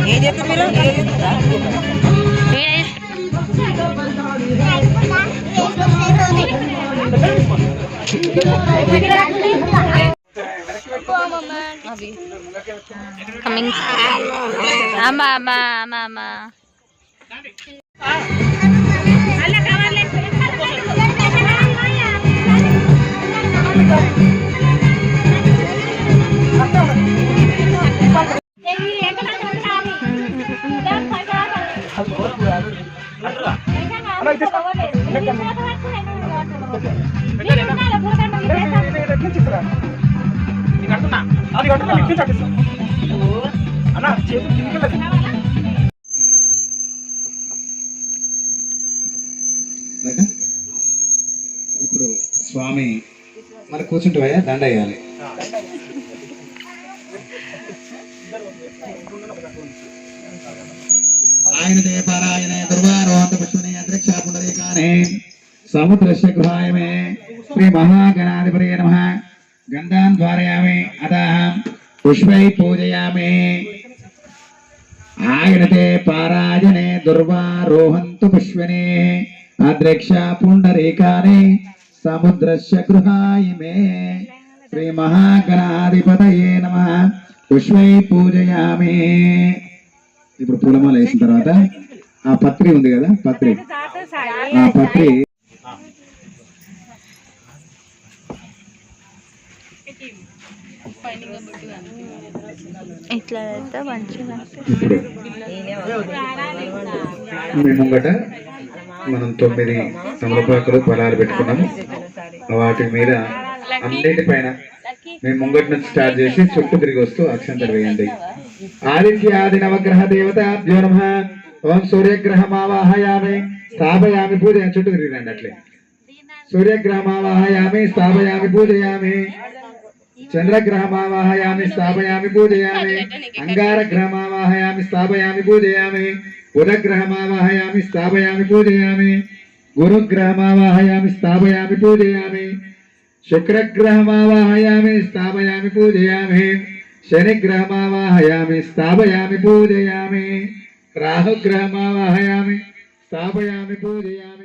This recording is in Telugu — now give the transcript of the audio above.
ఏం చెప్తారు మీరు? coming ama ama ama ama ఇప్పుడు స్వామి మరి కూర్చుంటావయ్యా దండ వేయాలి. ఆయనతే పారాయణే దుర్వారోహంత పుష్పనే అంతరిక్షా పుండరీకానే సముద్రస్య గృహాయమే శ్రీ మహాగణాధిపతయే నమః. గంధాన్ ధారయామి అతః పుష్పై పూజయామి. ఆయనతే పారాయణే దుర్వారోహంతు పుష్పనే అంతరిక్షా పుండరీకానే సముద్రస్య గృహాయమే శ్రీ మహాగణాధిపతయే నమః. పుష్పై పూజయామి. ఇప్పుడు పూలమాల వేసిన తర్వాత ఆ పత్రి ఉంది కదా, పత్రి ఆ పత్రి ఇట్లా మంచిగా మీ ముంగట మనం 9 తమలపాకులు ఫలాలు పెట్టుకున్నాము. వాటి మీద అన్నిటిపైన మేము ముంగటి నుంచి స్టార్ట్ చేసి చుట్టూ తిరిగి వస్తూ అక్షంతలు వేయండి. ఆదిత్యాది నవగ్రహ దేవతాభ్యో నమః. ఓం సూర్యగ్రహమావాహయామి స్థాపయామి పూజ. చుట్టూ తిరిగి రండి అట్లే. సూర్యగ్రహమావాహయామి స్థాపయామి పూజయామి. చంద్రగ్రహమావాహయామి స్థాపయామి పూజయామి. అంగారగ్రహమావాహయామి స్థాపయామి పూజయామి. బుధగ్రహమావాహయామి స్థాపయామి పూజయామి. గురుగ్రహమావాహయామి స్థాపయామి పూజయామి. శుక్రగ్రహమావాహయామి స్థాపయామి పూజయామి. శనిగ్రహమావాహయామి స్థాపయామి పూజయామి. రాహుగ్రహమావాహయామి స్థాపయామి పూజయామి.